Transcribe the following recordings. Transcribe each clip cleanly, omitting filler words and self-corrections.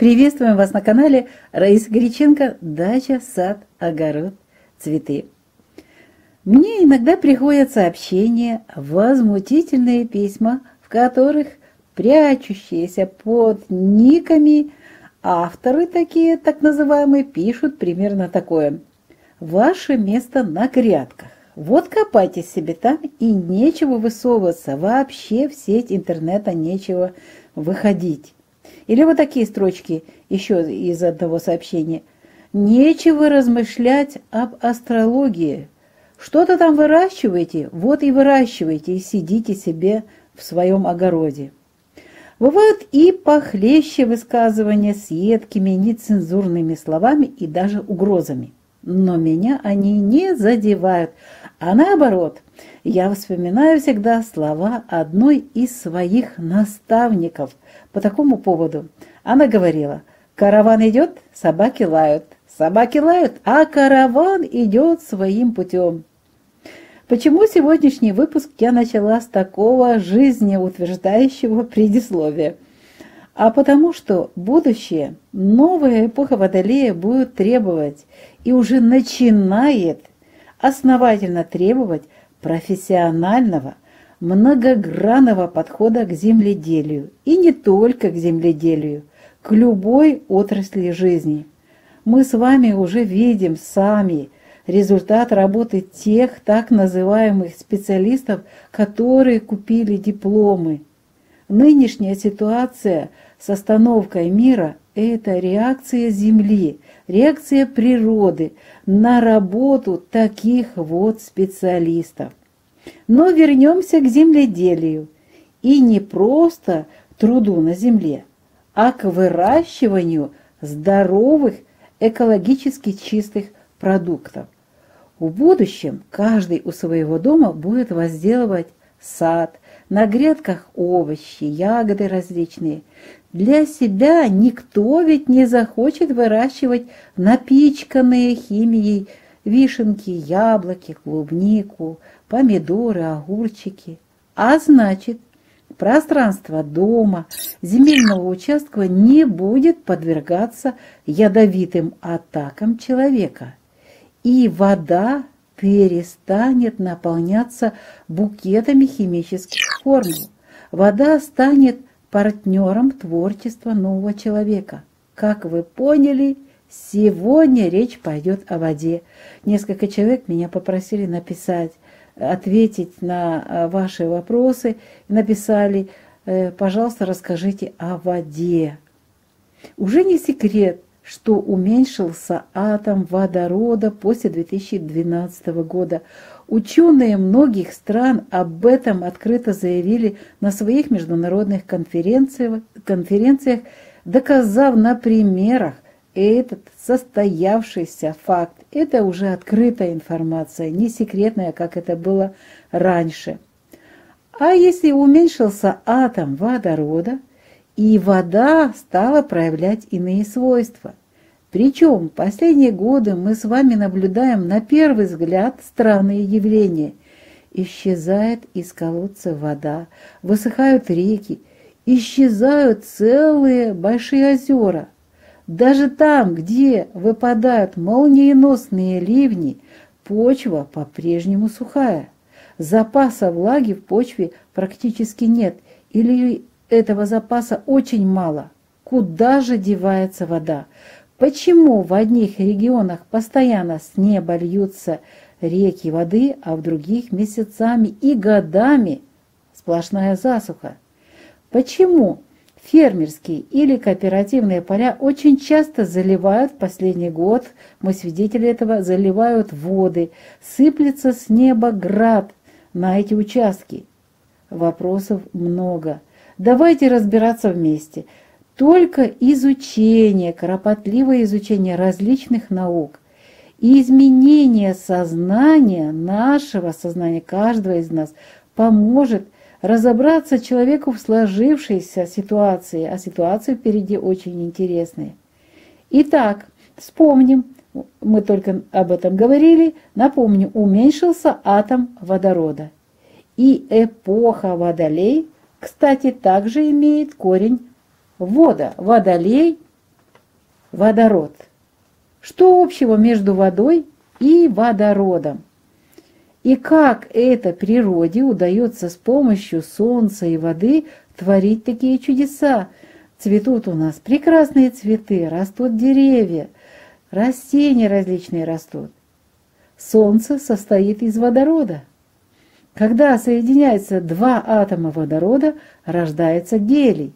Приветствуем вас на канале Раиса Горяченко «Дача, сад, огород, цветы». Мне иногда приходят сообщения, возмутительные письма, в которых прячущиеся под никами авторы такие, так называемые, пишут примерно такое: «Ваше место на грядках. Вот копайте себе там, и нечего высовываться, вообще в сеть интернета нечего выходить». Или вот такие строчки еще из одного сообщения. «Нечего размышлять об астрологии. Что-то там выращиваете, вот и выращивайте, и сидите себе в своем огороде». Бывают и похлеще высказывания с едкими, нецензурными словами и даже угрозами. Но меня они не задевают, а наоборот, я вспоминаю всегда слова одной из своих наставников по такому поводу. Она говорила: «Караван идет, собаки лают, а караван идет своим путем». Почему сегодняшний выпуск я начала с такого жизнеутверждающего предисловия? А потому что будущее, новая эпоха Водолея будет требовать и уже начинает основательно требовать профессионального, многогранного подхода к земледелию. И не только к земледелию, к любой отрасли жизни. Мы с вами уже видим сами результат работы тех так называемых специалистов, которые купили дипломы. Нынешняя ситуация с остановкой мира – это реакция Земли, реакция природы на работу таких вот специалистов. Но вернемся к земледелию, и не просто труду на земле, а к выращиванию здоровых, экологически чистых продуктов. В будущем каждый у своего дома будет возделывать сад, на грядках овощи, ягоды различные. Для себя никто ведь не захочет выращивать напичканные химией вишенки, яблоки, клубнику, помидоры, огурчики. А значит, пространство дома, земельного участка не будет подвергаться ядовитым атакам человека. И вода перестанет наполняться букетами химических формул. Вода станет партнером творчества нового человека. Как вы поняли, сегодня речь пойдет о воде. Несколько человек меня попросили написать, ответить на ваши вопросы. Написали: пожалуйста, расскажите о воде. Уже не секрет, что уменьшился атом водорода после 2012 года. Ученые многих стран об этом открыто заявили на своих международных конференциях, доказав на примерах этот состоявшийся факт. Это уже открытая информация, не секретная, как это было раньше. А если уменьшился атом водорода, и вода стала проявлять иные свойства. Причем в последние годы мы с вами наблюдаем на первый взгляд странные явления. Исчезает из колодца вода, высыхают реки, исчезают целые большие озера. Даже там, где выпадают молниеносные ливни, почва по-прежнему сухая. Запаса влаги в почве практически нет, или этого запаса очень мало. Куда же девается вода? Почему в одних регионах постоянно с неба льются реки воды, а в других месяцами и годами сплошная засуха? Почему фермерские или кооперативные поля очень часто заливают, в последний год мы свидетели этого, заливают воды, сыплется с неба град на эти участки? Вопросов много. Давайте разбираться вместе. Только изучение, кропотливое изучение различных наук и изменение сознания, нашего сознания, каждого из нас, поможет разобраться человеку в сложившейся ситуации, а ситуации впереди очень интересные. Итак, вспомним, мы только об этом говорили, напомню, уменьшился атом водорода. И эпоха Водолей, кстати, также имеет корень вода. Водолей водород. Что общего между водой и водородом? И как это природе удается с помощью солнца и воды творить такие чудеса? Цветут у нас прекрасные цветы, растут деревья, растения различные растут. Солнце состоит из водорода. Когда соединяются два атома водорода, рождается гелий.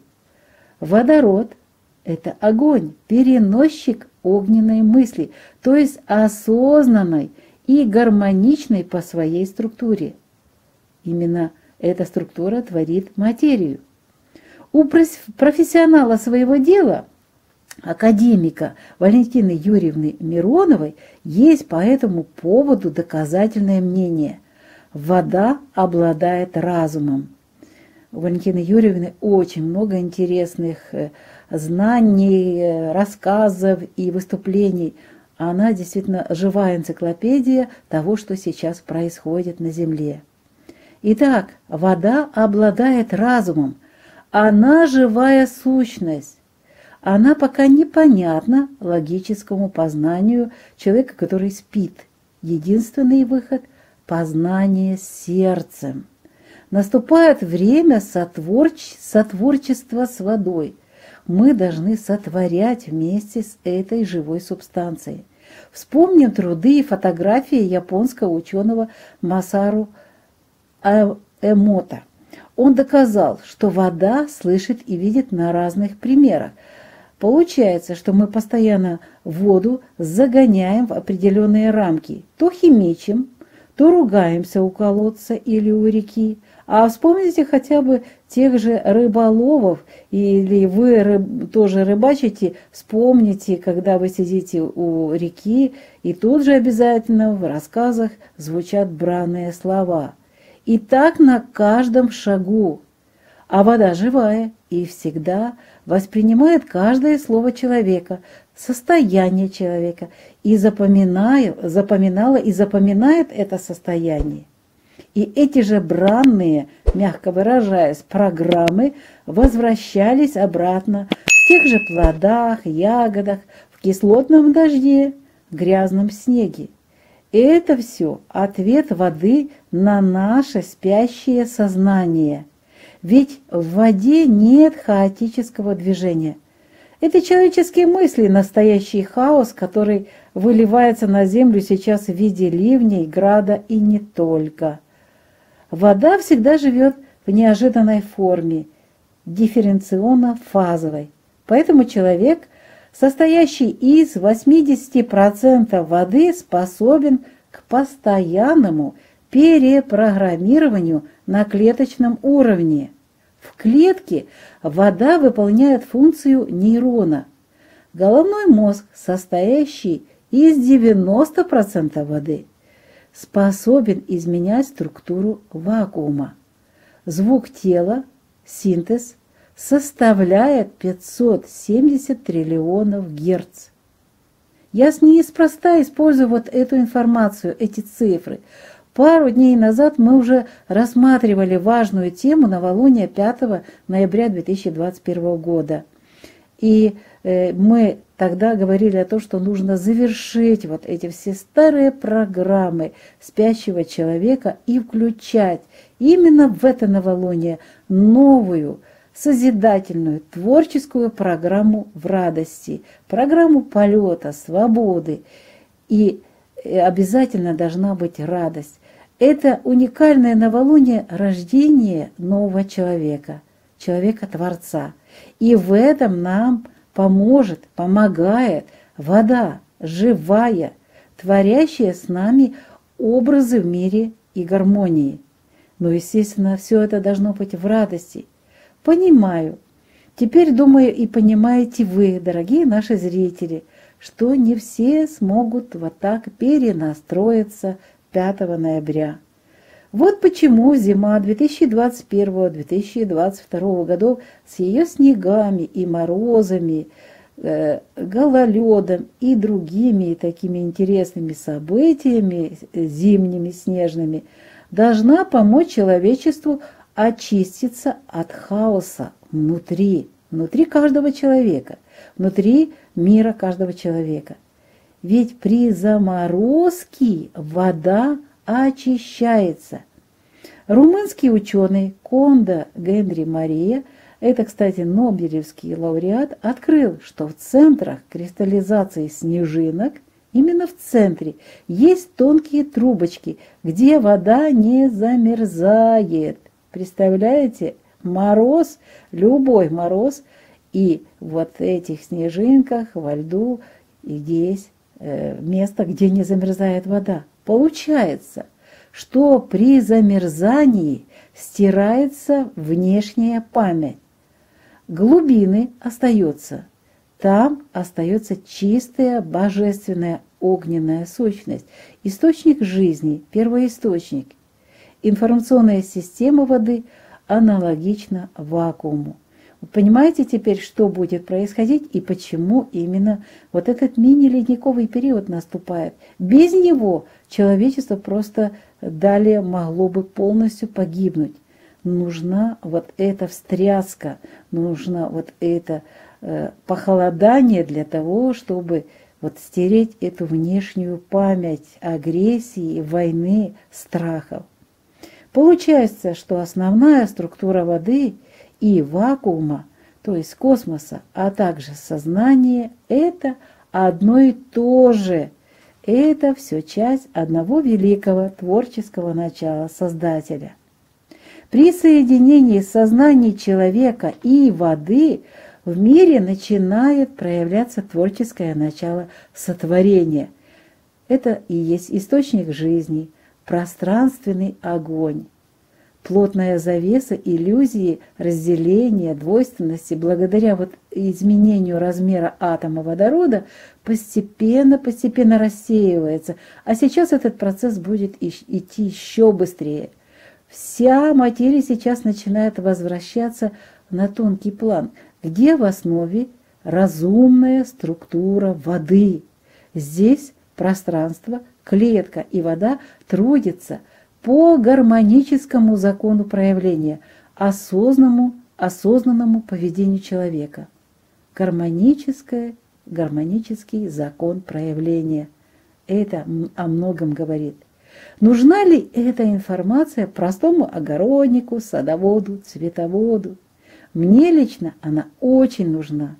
Водород – это огонь, переносчик огненной мысли, то есть осознанной и гармоничной по своей структуре. Именно эта структура творит материю. У профессионала своего дела, академика Валентины Юрьевны Мироновой, есть по этому поводу доказательное мнение. Вода обладает разумом. У Валентины Юрьевны очень много интересных знаний, рассказов и выступлений. Она действительно живая энциклопедия того, что сейчас происходит на Земле. Итак, вода обладает разумом. Она живая сущность. Она пока непонятна логическому познанию человека, который спит. Единственный выход – познание сердцем. Наступает время сотворчества с водой. Мы должны сотворять вместе с этой живой субстанцией. Вспомним труды и фотографии японского ученого Масару Эмото. Он доказал, что вода слышит и видит на разных примерах. Получается, что мы постоянно воду загоняем в определенные рамки. То химичим, то ругаемся у колодца или у реки. А вспомните хотя бы тех же рыболовов, или вы тоже рыбачите, вспомните, когда вы сидите у реки, и тут же обязательно в рассказах звучат бранные слова. И так на каждом шагу. А вода живая и всегда воспринимает каждое слово человека, состояние человека, и запоминала и запоминает это состояние. И эти же бранные, мягко выражаясь, программы возвращались обратно в тех же плодах, ягодах, в кислотном дожде, грязном снеге. И это все ответ воды на наше спящее сознание. Ведь в воде нет хаотического движения. Это человеческие мысли, настоящий хаос, который выливается на землю сейчас в виде ливней, града и не только. Вода всегда живет в неожиданной форме, дифференционно-фазовой. Поэтому человек, состоящий из 80% воды, способен к постоянному перепрограммированию на клеточном уровне. В клетке вода выполняет функцию нейрона. Головной мозг, состоящий из 90% воды, способен изменять структуру вакуума. Звук тела, синтез, составляет 570 триллионов герц. Я неспроста использую вот эту информацию, эти цифры. Пару дней назад мы уже рассматривали важную тему новолуния 5 ноября 2021 года. И мы тогда говорили о том, что нужно завершить вот эти все старые программы спящего человека и включать именно в это новолуние новую, созидательную, творческую программу в радости, программу полета, свободы. И обязательно должна быть радость. Это уникальное новолуние рождения нового человека, человека-творца. И в этом нам помогает вода, живая, творящая с нами образы в мире и гармонии. Но, естественно, все это должно быть в радости. Понимаю. Теперь, думаю, и понимаете вы, дорогие наши зрители, что не все смогут вот так перенастроиться 5 ноября. Вот почему зима 2021-2022 годов с ее снегами и морозами, гололедом и другими такими интересными событиями зимними, снежными должна помочь человечеству очиститься от хаоса внутри, внутри каждого человека, внутри мира каждого человека. Ведь при заморозке вода очищается. Румынский ученый Конда Генри Мария, это, кстати, нобелевский лауреат, открыл, что в центрах кристаллизации снежинок, именно в центре, есть тонкие трубочки, где вода не замерзает. Представляете? Мороз, любой мороз, и вот в этих снежинках во льду есть место, где не замерзает вода. Получается, что при замерзании стирается внешняя память. Глубины остается. Там остается чистая божественная огненная сущность, источник жизни, первоисточник. Информационная система воды аналогична вакууму. Вы понимаете теперь, что будет происходить и почему именно вот этот мини-ледниковый период наступает? Без него человечество просто далее могло бы полностью погибнуть. Нужна вот эта встряска, нужно вот это похолодание для того, чтобы вот стереть эту внешнюю память агрессии, войны, страхов. Получается, что основная структура воды и вакуума, то есть космоса, а также сознание, это одно и то же. Это все часть одного великого творческого начала Создателя. При соединении сознания человека и воды в мире начинает проявляться творческое начало сотворения. Это и есть источник жизни, пространственный огонь. Плотная завеса иллюзии разделения, двойственности, благодаря вот изменению размера атома водорода, постепенно рассеивается. А сейчас этот процесс будет идти еще быстрее. Вся материя сейчас начинает возвращаться на тонкий план, где в основе разумная структура воды. Здесь пространство, клетка и вода трудятся по гармоническому закону проявления, осознанному поведению человека. Гармонический закон проявления. Это о многом говорит. Нужна ли эта информация простому огороднику, садоводу, цветоводу? Мне лично она очень нужна.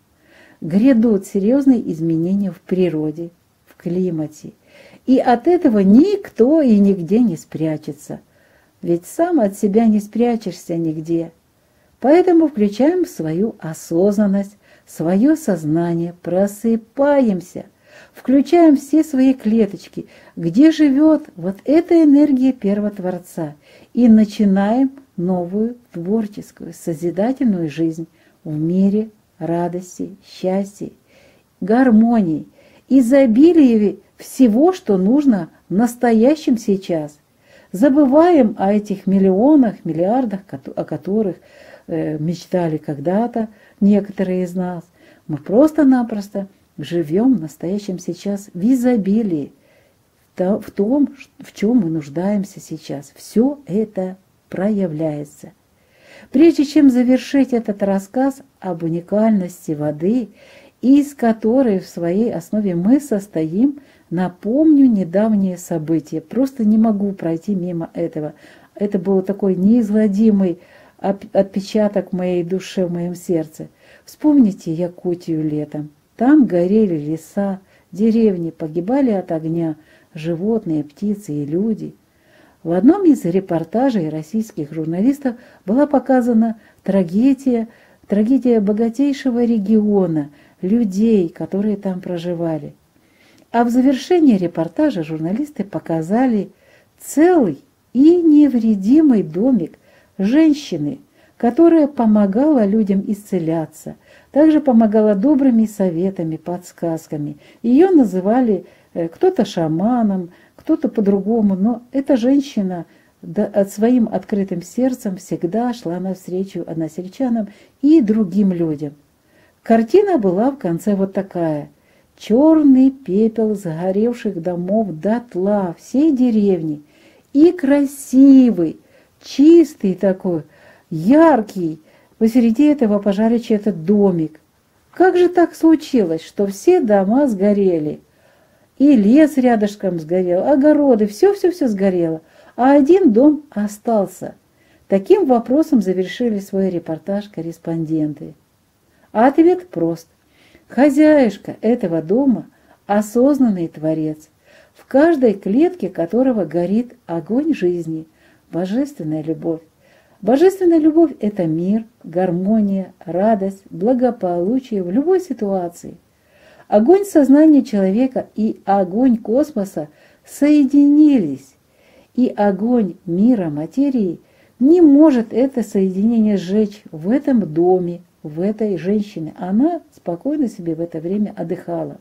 Грядут серьезные изменения в природе, в климате. И от этого никто и нигде не спрячется. Ведь сам от себя не спрячешься нигде. Поэтому включаем свою осознанность, свое сознание, просыпаемся, включаем все свои клеточки, где живет вот эта энергия Первотворца, и начинаем новую творческую, созидательную жизнь в мире радости, счастья, гармонии, изобилии всего, что нужно в настоящем сейчас. Забываем о этих миллионах, миллиардах, о которых мечтали когда-то некоторые из нас. Мы просто-напросто живем в настоящем сейчас в изобилии, в том, в чем мы нуждаемся сейчас. Все это проявляется. Прежде чем завершить этот рассказ об уникальности воды, из которой в своей основе мы состоим, напомню недавнее событие. Просто не могу пройти мимо этого. Это был такой неизгладимый отпечаток в моей душе, в моем сердце. Вспомните Якутию летом. Там горели леса, деревни, погибали от огня животные, птицы и люди. В одном из репортажей российских журналистов была показана трагедия богатейшего региона, людей, которые там проживали. А в завершении репортажа журналисты показали целый и невредимый домик женщины, которая помогала людям исцеляться, также помогала добрыми советами, подсказками. Ее называли кто-то шаманом, кто-то по-другому, но эта женщина своим открытым сердцем всегда шла навстречу односельчанам и другим людям. Картина была в конце вот такая. Черный пепел сгоревших домов дотла всей деревни. И красивый, чистый такой, яркий, посреди этого пожара чей-то домик. Как же так случилось, что все дома сгорели? И лес рядышком сгорел, огороды, все-все-все сгорело, а один дом остался. Таким вопросом завершили свой репортаж корреспонденты. А ответ прост. Хозяюшка этого дома – осознанный творец, в каждой клетке которого горит огонь жизни, божественная любовь. Божественная любовь – это мир, гармония, радость, благополучие в любой ситуации. Огонь сознания человека и огонь космоса соединились, и огонь мира материи не может это соединение сжечь в этом доме, в этой женщине. Она спокойно себе в это время отдыхала.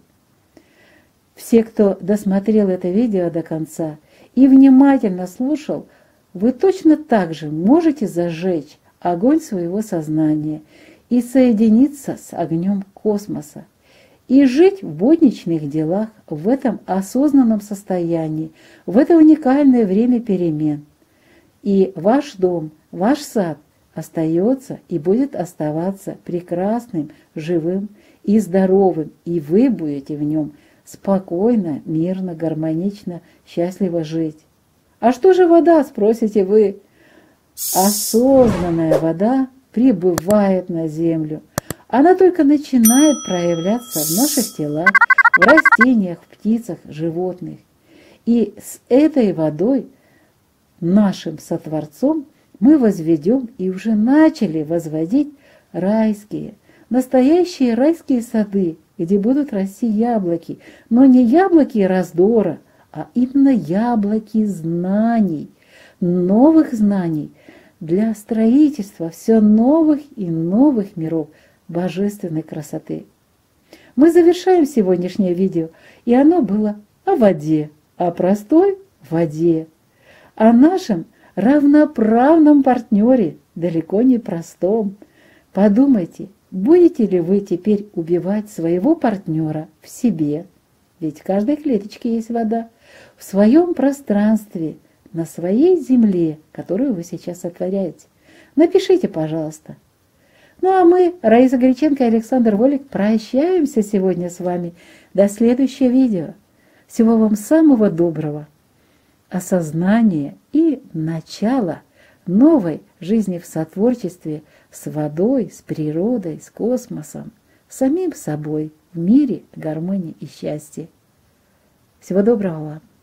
Все, кто досмотрел это видео до конца и внимательно слушал, вы точно так же можете зажечь огонь своего сознания и соединиться с огнем космоса и жить в будничных делах в этом осознанном состоянии, в это уникальное время перемен. И ваш дом, ваш сад остается и будет оставаться прекрасным, живым и здоровым, и вы будете в нем спокойно, мирно, гармонично, счастливо жить. А что же вода, спросите вы? Осознанная вода прибывает на землю. Она только начинает проявляться в наших телах, в растениях, в птицах, животных. И с этой водой, нашим сотворцом, мы возведем и уже начали возводить райские, настоящие райские сады, где будут расти яблоки, но не яблоки раздора, а именно яблоки знаний, новых знаний для строительства все новых и новых миров божественной красоты. Мы завершаем сегодняшнее видео, и оно было о воде, о простой воде, о нашем равноправном партнере, далеко не простом. Подумайте, будете ли вы теперь убивать своего партнера в себе, ведь в каждой клеточке есть вода, в своем пространстве, на своей земле, которую вы сейчас сотворяете. Напишите, пожалуйста. Ну а мы, Раиса Греченко и Александр Волик, прощаемся сегодня с вами. До следующего видео. Всего вам самого доброго. Осознания и начала новой жизни в сотворчестве с водой, с природой, с космосом, с самим собой, в мире, гармонии и счастья. Всего доброго вам!